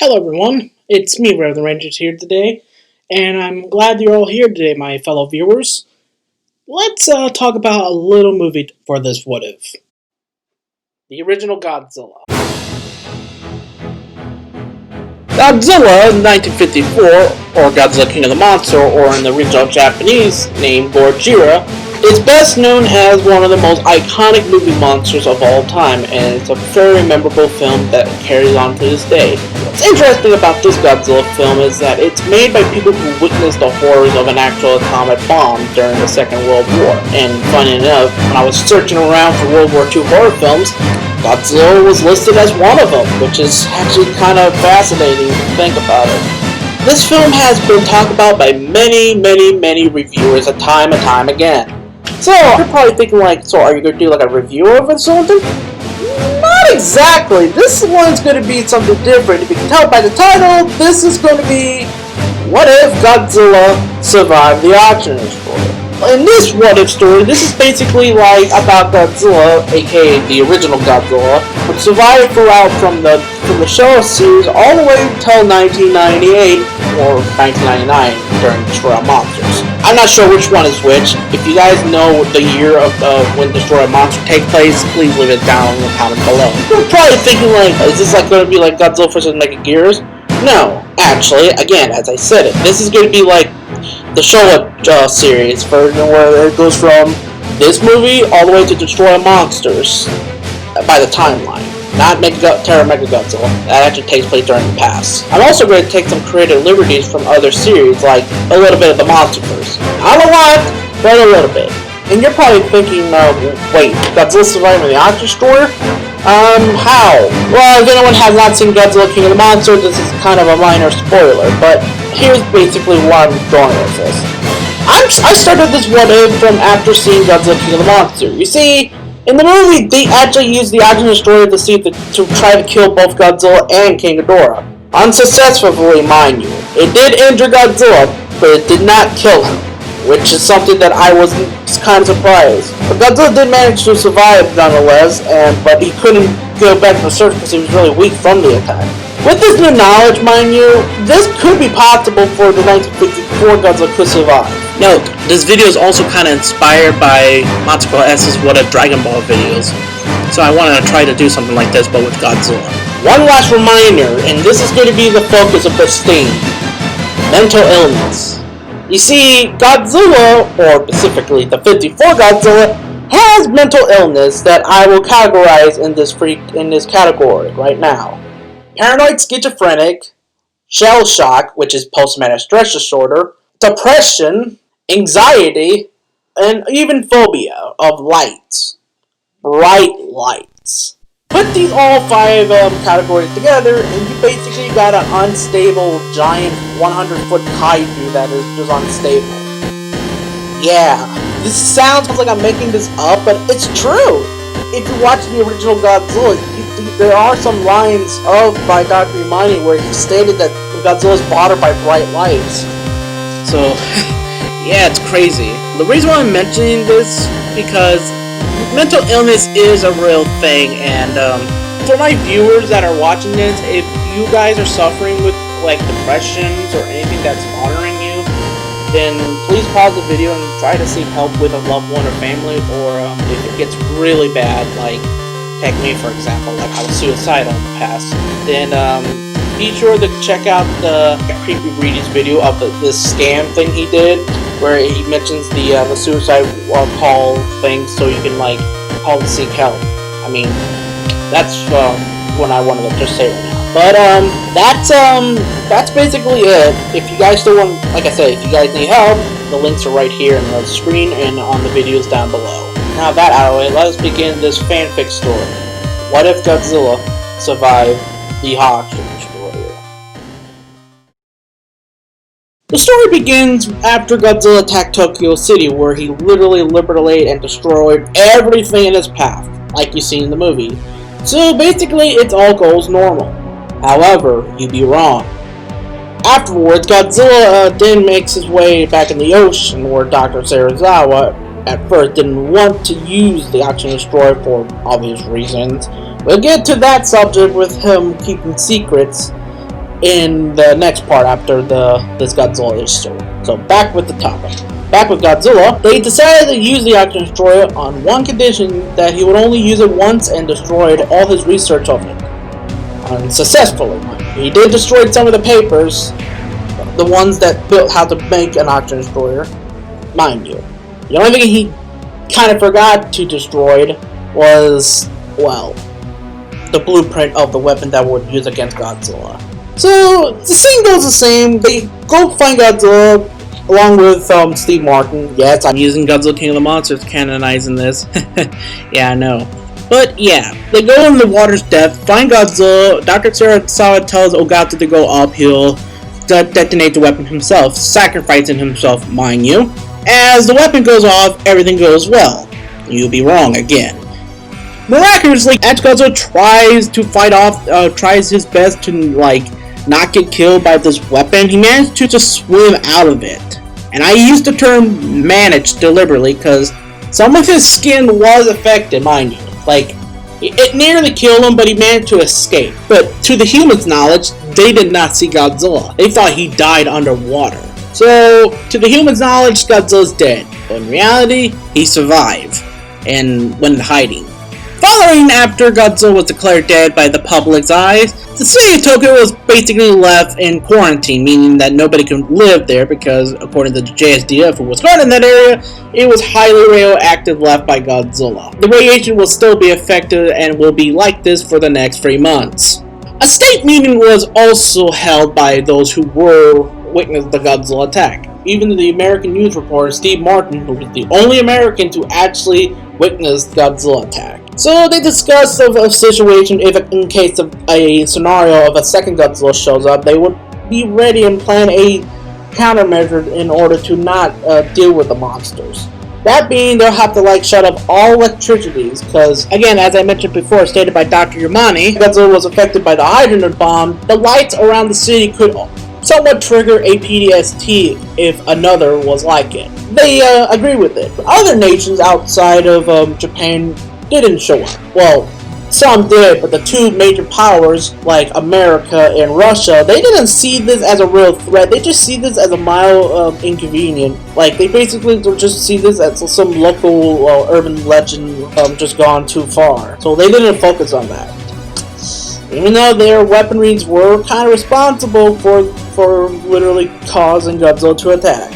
Hello everyone, it's me, Rev the Rangers, here today, and I'm glad you're all here today, my fellow viewers. Let's talk about a little movie for this What If. The original Godzilla. Godzilla 1954, or Godzilla King of the Monster, or in the original Japanese name Gojira, is best known as one of the most iconic movie monsters of all time, and it's a very memorable film that carries on to this day. What's interesting about this Godzilla film is that it's made by people who witnessed the horrors of an actual atomic bomb during the Second World War. And funny enough, when I was searching around for World War II horror films, Godzilla was listed as one of them, which is actually kind of fascinating to think about it. This film has been talked about by many reviewers time and time again. So, you're probably thinking so are you going to do a review of it or something? Not exactly. This one's going to be something different. If you can tell by the title, this is going to be What If Godzilla Survived the Oxygen Destroyer? In this What If story, this is basically about Godzilla, aka the original Godzilla, which survived throughout from the Showa series all the way until 1998 or 1999 during Destroy All Monsters. I'm not sure which one is which. If you guys know the year of when Destroy All Monsters take place, please leave it down in the comments below. You're probably thinking is this going to be like Godzilla vs. Mechagears? No, actually, again, as I said this is going to be like the Shoutout series version where it goes from this movie all the way to Destroy All Monsters by the timeline. Not Terra Mega Godzilla. That actually takes place during the past. I'm also going to take some creative liberties from other series, like a little bit of the Monsterverse. Not a lot, but a little bit. And you're probably thinking, wait, Godzilla surviving the Oxygen Destroyer? How? Well, if anyone has not seen Godzilla King of the Monsters, this is kind of a minor spoiler, but here's basically why I'm going with this. I started this What If from after seeing Godzilla King of the Monsters. You see, in the movie, they actually used the Oxygen Destroyer to try to kill both Godzilla and King Ghidorah. Unsuccessfully, mind you. It did injure Godzilla, but it did not kill him, which is something that I was kind of surprised. But Godzilla did manage to survive nonetheless, but he couldn't go back to the surface because he was really weak from the attack. With this new knowledge, mind you, this could be possible for the 1954 Godzilla could survive. Note, this video is also kind of inspired by Matsuko S's What If Dragon Ball videos, so I wanted to try to do something like this, but with Godzilla. One last reminder, and this is going to be the focus of this theme: mental illness. You see, Godzilla, or specifically the 54 Godzilla, has mental illness that I will categorize in this category right now. Paranoid schizophrenic, shell shock, which is post-traumatic stress disorder, depression, anxiety, and even phobia of lights. Bright lights. Put these all five categories together, and you basically got an unstable, giant, 100-foot kaiju that is just unstable. Yeah, this sounds like I'm making this up, but it's true. If you watch the original Godzilla, there are some lines by Dr. Imani where he stated that Godzilla is bothered by bright lights. So, yeah, it's crazy. The reason why I'm mentioning this because mental illness is a real thing, and for my viewers that are watching this, if you guys are suffering with depressions or anything that's bothering you, then please pause the video and try to seek help with a loved one or family, or if it gets really bad, take me for example, I was suicidal in the past, then be sure to check out the Creepy Reading's video of this scam thing he did, where he mentions the suicide call thing, so you can call to seek help. I mean, that's what I wanted to just say right now. But that's basically it. If you guys still want, like I said, if you guys need help, the links are right here on the screen and on the videos down below. Now that out of the way, let us begin this fanfic story. What if Godzilla survived the Oxygen Destroyer? The story begins after Godzilla attacked Tokyo City, where he literally liberated and destroyed everything in his path, like you see in the movie. So basically, it all goes normal. However, you'd be wrong. Afterwards, Godzilla then makes his way back in the ocean, where Dr. Serizawa at first didn't want to use the Oxygen Destroyer for obvious reasons. We'll get to that subject with him keeping secrets in the next part after this Godzilla story. So back with the topic. Back with Godzilla, they decided to use the Oxygen Destroyer on one condition, that he would only use it once, and destroyed all his research of it. Unsuccessfully. He did destroy some of the papers, the ones that built how to make an Oxygen Destroyer, mind you. The only thing he kind of forgot to destroy was, well, the blueprint of the weapon that would use against Godzilla. So the scene goes the same. They go find Godzilla along with Steve Martin. Yes, I'm using Godzilla King of the Monsters canonizing this. Yeah, I know. But yeah, they go in the water's depth, find Godzilla. Dr. Serizawa tells Ogata to go up. He'll detonate the weapon himself, sacrificing himself, mind you. As the weapon goes off, everything goes well. You'll be wrong again. Miraculously, as Godzilla tries to fight off, tries his best to, not get killed by this weapon, he managed to just swim out of it. And I use the term managed deliberately because some of his skin was affected, mind you. It nearly killed him, but he managed to escape. But to the humans' knowledge, they did not see Godzilla. They thought he died underwater. So, to the humans' knowledge, Godzilla's dead. But in reality, he survived and went hiding. Following after Godzilla was declared dead by the public's eyes, the city of Tokyo was basically left in quarantine, meaning that nobody could live there because, according to the JSDF, who was guarding that area, it was highly radioactive left by Godzilla. The radiation will still be affected and will be like this for the next 3 months. A state meeting was also held by those who were witnessed the Godzilla attack. Even the American news reporter Steve Martin, who was the only American to actually witness the Godzilla attack. So they discussed a situation if, in case of a scenario of a second Godzilla shows up, they would be ready and plan a countermeasure in order to not deal with the monsters. That being, they'll have to shut off all electricities, because again, as I mentioned before, stated by Dr. Yamane, Godzilla was affected by the hydrogen bomb. The lights around the city could somewhat trigger a PTSD if another was like it. They agree with it. But other nations outside of Japan didn't show up. Well, some did, but the two major powers like America and Russia, they didn't see this as a real threat. They just see this as a mild inconvenience. They basically just see this as some local urban legend just gone too far. So they didn't focus on that. Even though their weaponries were kind of responsible for literally causing Godzilla to attack.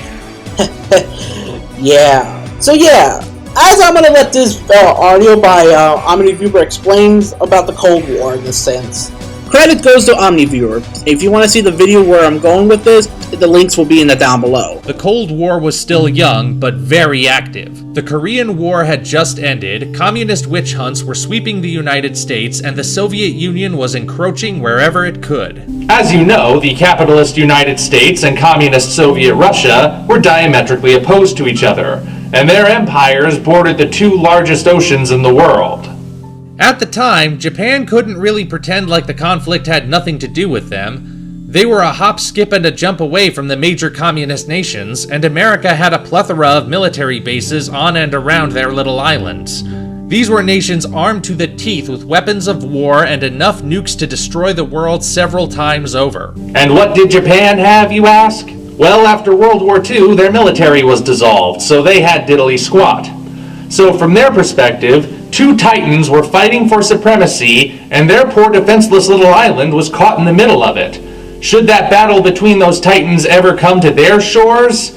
Yeah. So yeah. As I'm going to let this audio by OmniViewer explains about the Cold War in this sense. Credit goes to OmniViewer. If you want to see the video where I'm going with this, the links will be in the down below. The Cold War was still young, but very active. The Korean War had just ended, communist witch hunts were sweeping the United States, and the Soviet Union was encroaching wherever it could. As you know, the capitalist United States and communist Soviet Russia were diametrically opposed to each other, and their empires bordered the two largest oceans in the world. At the time, Japan couldn't really pretend like the conflict had nothing to do with them. They were a hop, skip, and a jump away from the major communist nations, and America had a plethora of military bases on and around their little islands. These were nations armed to the teeth with weapons of war and enough nukes to destroy the world several times over. And what did Japan have, you ask? Well, after World War II, their military was dissolved, so they had diddly squat. So from their perspective, two titans were fighting for supremacy, and their poor defenseless little island was caught in the middle of it. Should that battle between those titans ever come to their shores,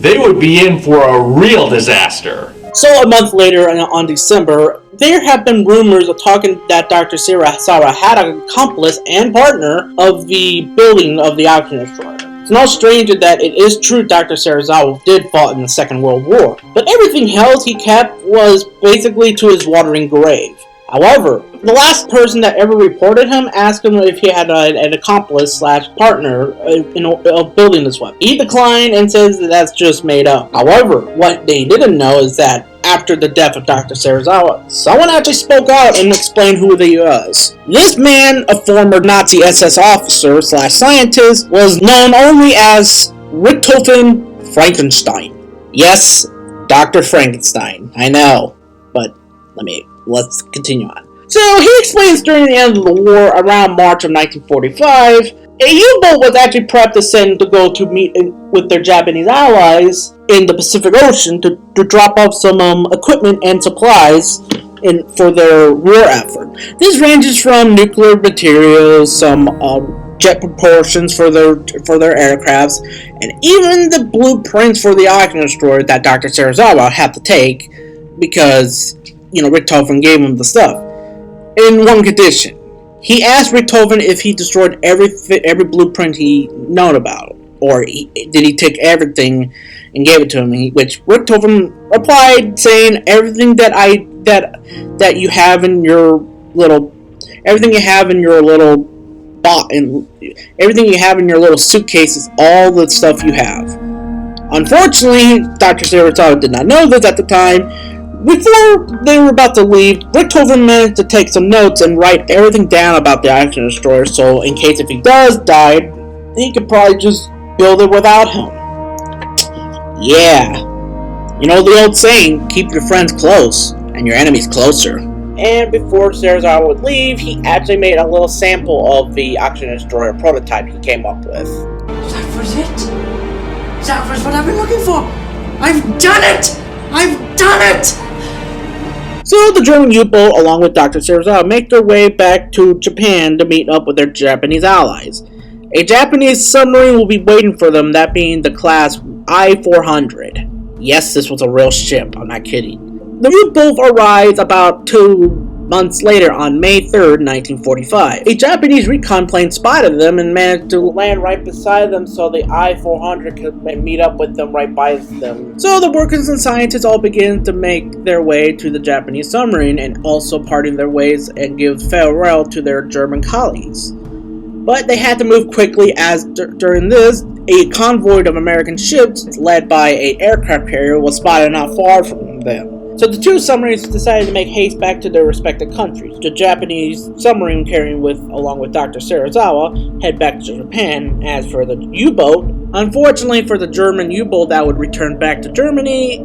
they would be in for a real disaster. So a month later, on December, there have been rumors of talking that Dr. Serizawa had an accomplice and partner of the building of the Oxygen Destroyer. It's no stranger that it is true Dr. Serizawa did fight in the Second World War, but everything else he kept was basically to his watering grave. However, the last person that ever reported him asked him if he had an accomplice / partner in building this weapon. He declined and says that that's just made up. However, what they didn't know is that after the death of Dr. Serizawa, someone actually spoke out and explained who he was. This man, a former Nazi SS officer / scientist, was known only as Richtofen Frankenstein. Yes, Dr. Frankenstein. I know, but let's continue on. So he explains during the end of the war, around March of 1945, A U-boat was actually prepped to send to go to meet with their Japanese allies in the Pacific Ocean to drop off some equipment and supplies for their war effort. This ranges from nuclear materials, some jet propulsions for their aircrafts, and even the blueprints for the oxygen destroyer that Dr. Serizawa had to take because, Richthofen gave him the stuff. In one condition. He asked Richthofen if he destroyed every blueprint he known about, or did he take everything and gave it to him? Which Richthofen replied, saying, "Everything that you have in your little, everything you have in your little everything you have in your little suitcase is all the stuff you have." Unfortunately, Dr. Serizawa did not know this at the time. Before they were about to leave, Richthofen managed to take some notes and write everything down about the oxygen destroyer, so in case if he does die, he could probably just build it without him. Yeah. The old saying, keep your friends close and your enemies closer. And before Serizawa would leave, he actually made a little sample of the oxygen destroyer prototype he came up with. That was it? That was what I've been looking for! I've done it! I've done it! So the German U-boat, along with Dr. Serizawa, make their way back to Japan to meet up with their Japanese allies. A Japanese submarine will be waiting for them, that being the class I-400. Yes, this was a real ship, I'm not kidding. The U-boat arrives about 2 months later on May 3rd, 1945. A Japanese recon plane spotted them and managed to land right beside them so the I-400 could meet up with them right by them. So the workers and scientists all begin to make their way to the Japanese submarine and also parting their ways and give farewell to their German colleagues. But they had to move quickly as during this, a convoy of American ships led by an aircraft carrier was spotted not far from them. So the two submarines decided to make haste back to their respective countries. The Japanese submarine along with Dr. Serizawa, head back to Japan. As for the U-boat, unfortunately for the German U-boat that would return back to Germany,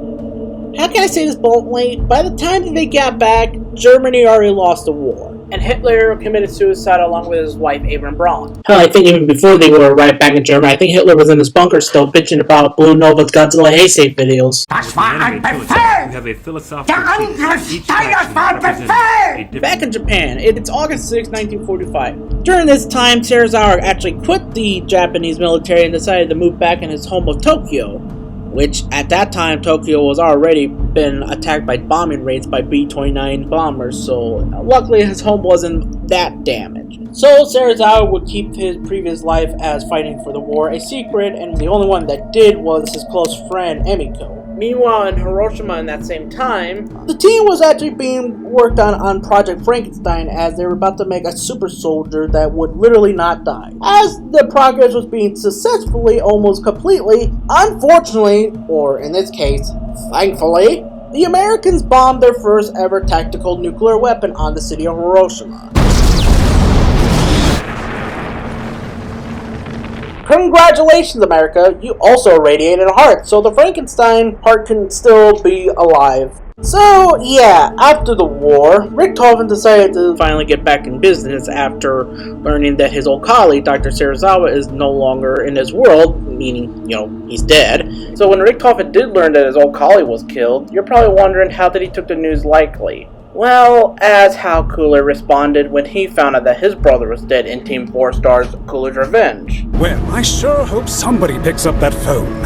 how can I say this bluntly? By the time that they got back, Germany already lost the war. And Hitler committed suicide along with his wife, Abraham Braun. Hell, I think even before they were right back in Germany, I think Hitler was in his bunker still bitching about Blue Nova's Godzilla Heisei videos. Das war ein Befehl! Der Angriffssteuer war Befehl! Back in Japan, it's August 6, 1945. During this time, Serizawa actually quit the Japanese military and decided to move back in his home of Tokyo, which at that time Tokyo was already been attacked by bombing raids by B-29 bombers, so luckily his home wasn't that damaged. So Serizawa would keep his previous life as fighting for the war a secret, and the only one that did was his close friend Emiko. Meanwhile, in Hiroshima in that same time, the team was actually being worked on Project Frankenstein as they were about to make a super soldier that would literally not die. As the progress was being successfully, almost completely, unfortunately, or in this case, thankfully, the Americans bombed their first ever tactical nuclear weapon on the city of Hiroshima. Congratulations, America! You also irradiated a heart, so the Frankenstein heart can still be alive. So, yeah, after the war, Richthofen decided to finally get back in business after learning that his old colleague, Dr. Serizawa, is no longer in this world, meaning, he's dead. So when Richthofen did learn that his old colleague was killed, you're probably wondering how did he took the news lightly. Well, as how Cooler responded when he found out that his brother was dead in Team 4 Star's Cooler's Revenge. Well, I sure hope somebody picks up that phone.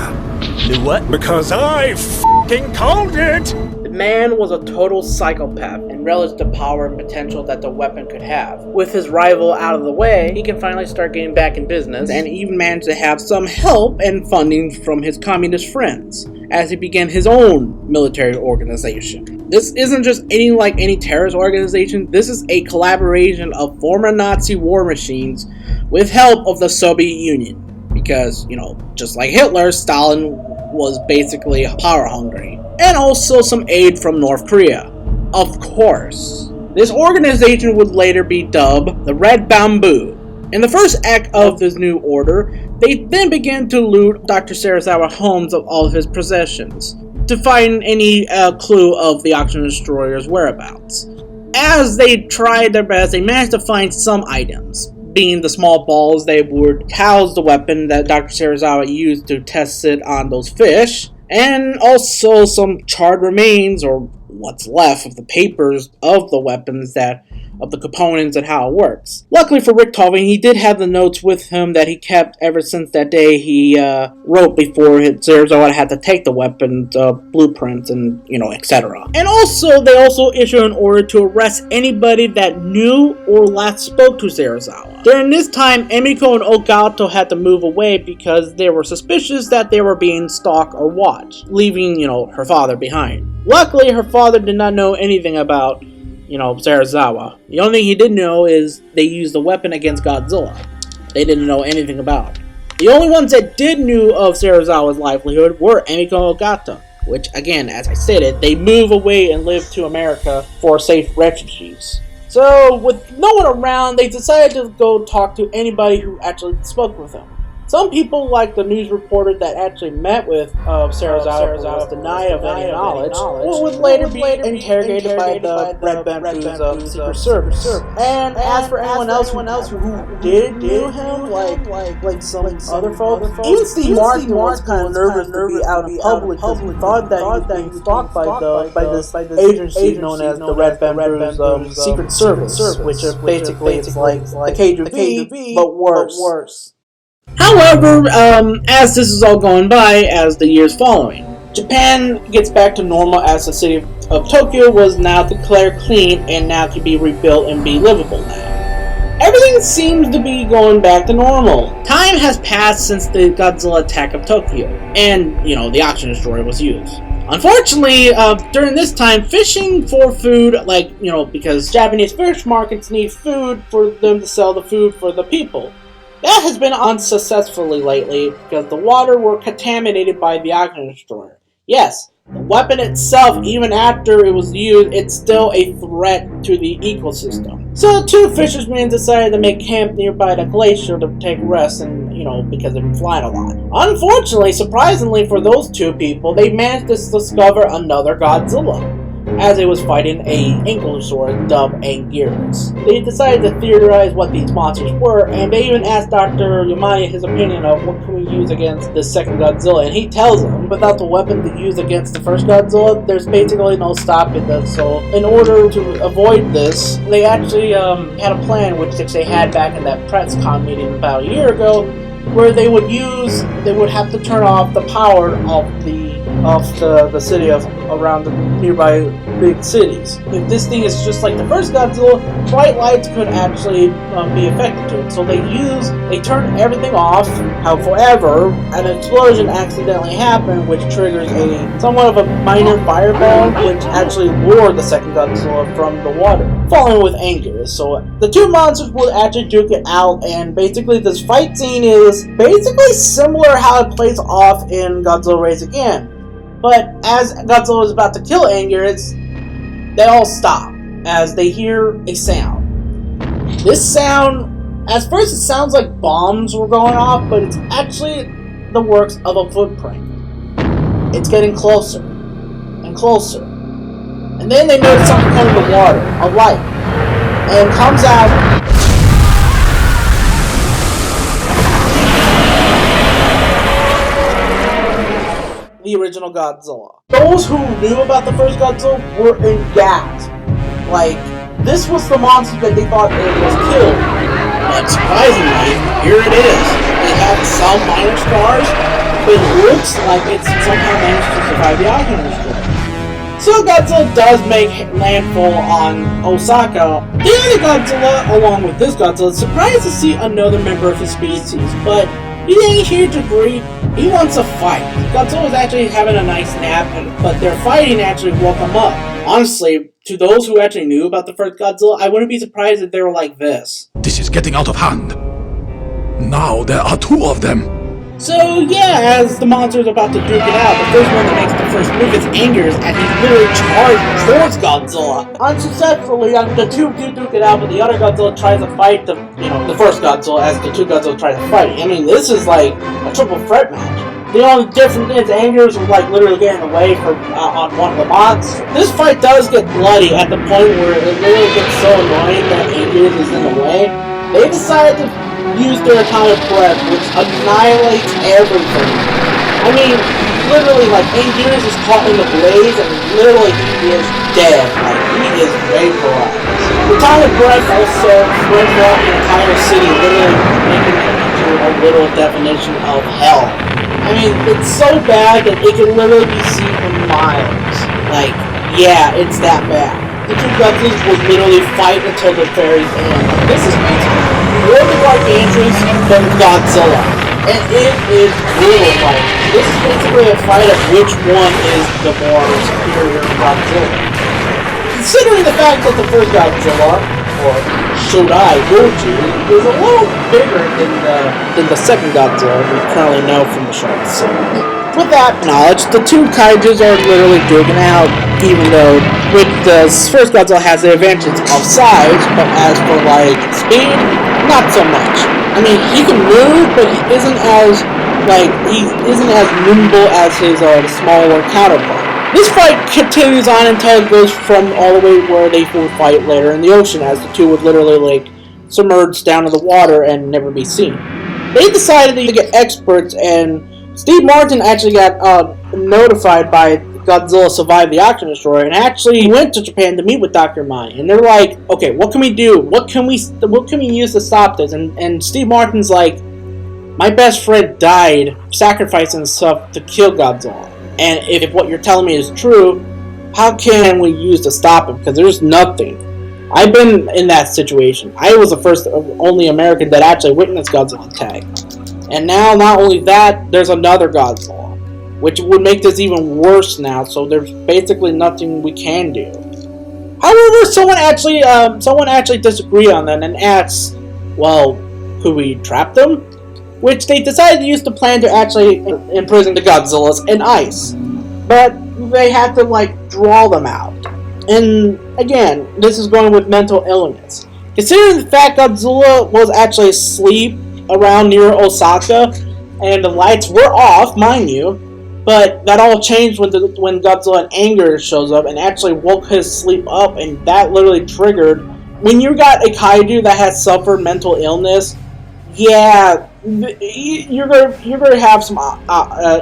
Do what? Because I f***ing called it! The man was a total psychopath and relished the power and potential that the weapon could have. With his rival out of the way, he can finally start getting back in business and even manage to have some help and funding from his communist friends as he began his own military organization. This isn't just any terrorist organization, this is a collaboration of former Nazi war machines with help of the Soviet Union. Because, just like Hitler, Stalin was basically power hungry. And also some aid from North Korea. Of course. This organization would later be dubbed the Red Bamboo. In the first act of this new order, they then began to loot Dr. Serizawa's homes of all of his possessions to find any clue of the oxygen destroyer's whereabouts. As they tried their best, they managed to find some items, being the small balls they would house the weapon that Dr. Serizawa used to test it on those fish, and also some charred remains, or what's left of the papers of the weapons of the components and how it works. Luckily for Richtofen, he did have the notes with him that he kept ever since that day he wrote before Serizawa had to take the weapons, blueprints, and, etc. And also, they also issued an order to arrest anybody that knew or last spoke to Serizawa. During this time, Emiko and Ogato had to move away because they were suspicious that they were being stalked or watched, leaving, her father behind. Luckily, her father did not know anything about Serizawa. The only thing he did know is they used the weapon against Godzilla. They didn't know anything about it. The only ones that did knew of Serizawa's livelihood were Emiko and Ogata, which, again, as I stated, they move away and live to America for safe refugees. So, with no one around, they decided to go talk to anybody who actually spoke with him. Some people, like the news reporter that actually met with Serizawa, was denied of any knowledge, or would later be interrogated by the Red Bamboo's Secret Service. And as for anyone else who did know him, like some other folks, even Steve Martin was kind of nervous to be out in public because he thought that he was being stalked by this agency known as the Red Bamboo's Secret Service, which is basically it's like the Kaiju, but worse. However, as this is all going by, as the years following, Japan gets back to normal as the city of Tokyo was now declared clean and now can be rebuilt and be livable now. Everything seems to be going back to normal. Time has passed since the Godzilla attack of Tokyo, and, the oxygen destroyer was used. Unfortunately, during this time, fishing for food, because Japanese fish markets need food for them to sell the food for the people. That has been unsuccessfully lately because the water were contaminated by the oxygen destroyer. Yes, the weapon itself, even after it was used, it's still a threat to the ecosystem. So the two fishermen decided to make camp nearby the glacier to take rest and, because they've been flying a lot. Unfortunately, surprisingly for those two people, they managed to discover another Godzilla as it was fighting a ankylosaur dubbed Anguirus. They decided to theorize what these monsters were, and they even asked Dr. Yamane his opinion of what can we use against the second Godzilla, and he tells them without the weapon to use against the first Godzilla, there's basically no stopping this. So in order to avoid this, they actually had a plan which they had back in that press con meeting about a year ago, where they would have to turn off the power of the city around the nearby big cities. If this thing is just like the first Godzilla, bright lights could actually be affected to it. So they turn everything off. However, an explosion accidentally happened, which triggers somewhat of a minor fireball, which actually lured the second Godzilla from the water, falling with anger. So the two monsters would actually duke it out, and basically this fight scene is basically similar how it plays off in Godzilla Rise Again. But as Godzilla is about to kill Anguirus, they all stop as they hear a sound. This sound, at first it sounds like bombs were going off, but it's actually the works of a footprint. It's getting closer and closer. And then they notice something coming from the water, a light, and comes out. The original Godzilla. Those who knew about the first Godzilla were aghast. This was the monster that they thought it was killed. But surprisingly, here it is. It had some minor scars, but it looks like it's somehow managed to survive the oxygen destroyer. So Godzilla does make landfall on Osaka. The other Godzilla, along with this Godzilla, is surprised to see another member of his species, but he ain't here to breed. He wants a fight. Godzilla was actually having a nice nap, but their fighting actually woke him up. Honestly, to those who actually knew about the first Godzilla, I wouldn't be surprised if they were like this. This is getting out of hand. Now there are two of them. So yeah, as the monster is about to duke it out, the first one that makes the first move is Anguirus, and he's literally charged towards Godzilla. Unsuccessfully, the two do duke it out, but the other Godzilla tries to fight the first Godzilla as the two Godzilla try to fight. I mean, this is like a triple threat match. The only difference is Anguirus was literally getting away from on one of the monsters. This fight does get bloody at the point where it literally gets so annoying that Anguirus is in the way. They decided to use their atomic breath, which annihilates everything. I mean, literally, like, Anguirus is caught in the blaze, and literally he is dead. Like, he is vaporized. The atomic breath also spreads throughout the entire city, literally making it into a little definition of hell. I mean, it's so bad that it can literally be seen for miles. Like, yeah, it's that bad. The two Godzillas will literally fight until the very end. This is basically more than Gargantuous than Godzilla. And it is brutal fight. This is basically a fight of which one is the more superior Godzilla. Considering the fact that the first Godzilla, or Shoutout, is a little bigger than the second Godzilla we currently know from the show. So, with that knowledge, the two Kaijus are literally digging out, even though with the first Godzilla has the advantage of size, but as for like speed, not so much. I mean, he can move, but he isn't as nimble as his smaller counterpart. This fight continues on until it goes from all the way where they will fight later in the ocean, as the two would literally like submerge down to the water and never be seen. They decided to get experts, and Steve Martin actually got notified by Godzilla survived the Oxygen Destroyer, and actually went to Japan to meet with Dr. Mai. And they're like, okay, what can we do? What can we use to stop this? And Steve Martin's like, my best friend died sacrificing himself to kill Godzilla. And if what you're telling me is true, how can we use to stop him? Because there's nothing. I've been in that situation. I was the first, only American that actually witnessed Godzilla attack. And now, not only that, there's another Godzilla, which would make this even worse now. So there's basically nothing we can do. However, someone actually disagreed on that and asked, well, could we trap them? Which they decided to use the plan to actually imprison the Godzillas in ice. But they had to, like, draw them out. And, again, this is going with mental illness. Considering the fact Godzilla was actually asleep around near Osaka, and the lights were off, mind you, but that all changed when Godzilla in anger shows up and actually woke his sleep up, and that literally triggered. When you got a kaiju that has suffered mental illness, yeah, you're gonna have some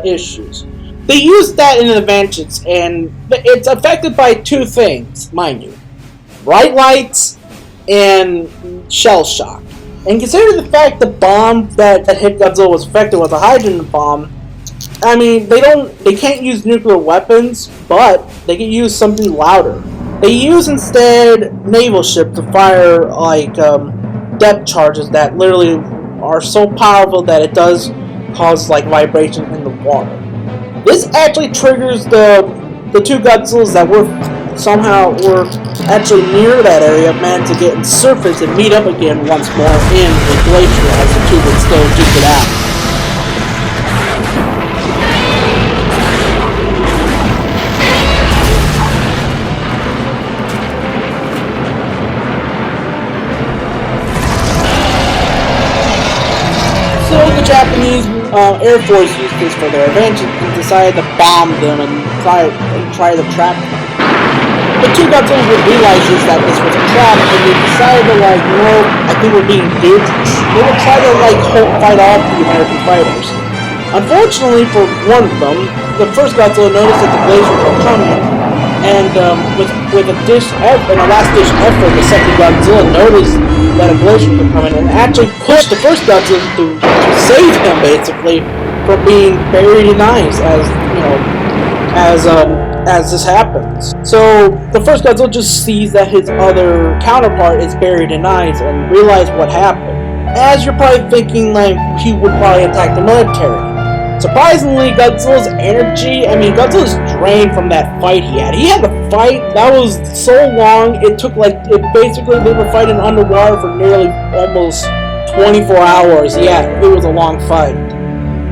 issues. They use that in an advantage, and it's affected by two things, mind you: bright lights and shell shock. And considering the fact the bomb that hit Godzilla was affected with a hydrogen bomb, I mean, they can't use nuclear weapons, but they can use something louder. They use instead naval ships to fire like depth charges that literally are so powerful that it does cause like vibration in the water. This actually triggers the two Godzillas that were actually near that area, managed to get in surface and meet up again once more in the glacier as the two would still duke it out. So the Japanese Air Force used this for their advantage and decided to bomb them and try to trap them. The two Godzillas would realize that this was a trap, and they decided to I think we're being duped. They would try to fight off the American fighters. Unfortunately for one of them, the first Godzilla noticed that the glaciers were coming, and with a last-ditch effort, the second Godzilla noticed that a glacier was coming and actually pushed the first Godzilla to save him, basically, from being buried in ice, as this happens. So the first Godzilla just sees that his other counterpart is buried in ice and realizes what happened. As you're probably thinking, he would probably attack the military. Surprisingly, Godzilla's Godzilla's drained from that fight he had. He had a fight that was so long, basically they were fighting underwater for nearly almost 24 hours. Yeah, it was a long fight.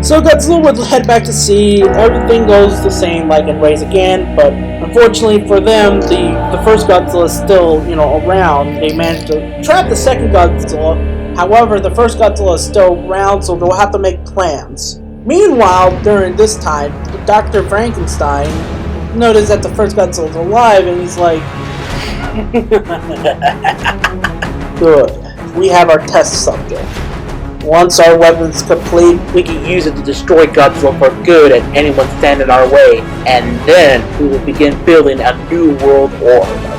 So Godzilla would head back to sea. Everything goes the same in Raise Again, but unfortunately for them, the first Godzilla is still, around. They managed to trap the second Godzilla. However, the first Godzilla is still around, so they'll have to make plans. Meanwhile, during this time, Dr. Frankenstein noticed that the first Godzilla is alive, and he's like, good. we have our test subject. Once our weapon's complete, we can use it to destroy Godzilla for good and anyone stand in our way, and then we will begin building a new world order.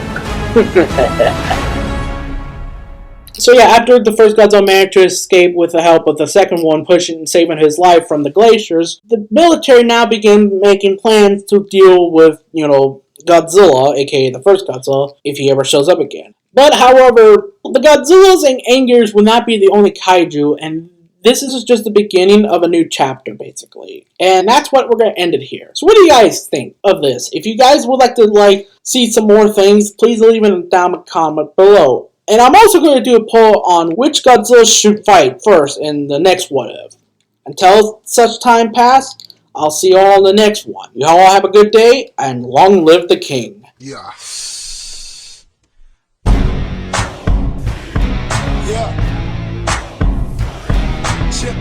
So yeah, after the first Godzilla managed to escape with the help of the second one pushing and saving his life from the glaciers, the military now began making plans to deal with, Godzilla, aka the first Godzilla, if he ever shows up again. But however, the Godzillas and Angers will not be the only kaiju, and this is just the beginning of a new chapter, basically. And that's what we're going to end it here. So what do you guys think of this? If you guys would like to, see some more things, please leave it down in the comment below. And I'm also going to do a poll on which Godzilla should fight first in the next What If. Until such time pass, I'll see you all in the next one. You all have a good day, and long live the king. Yeah. Chip,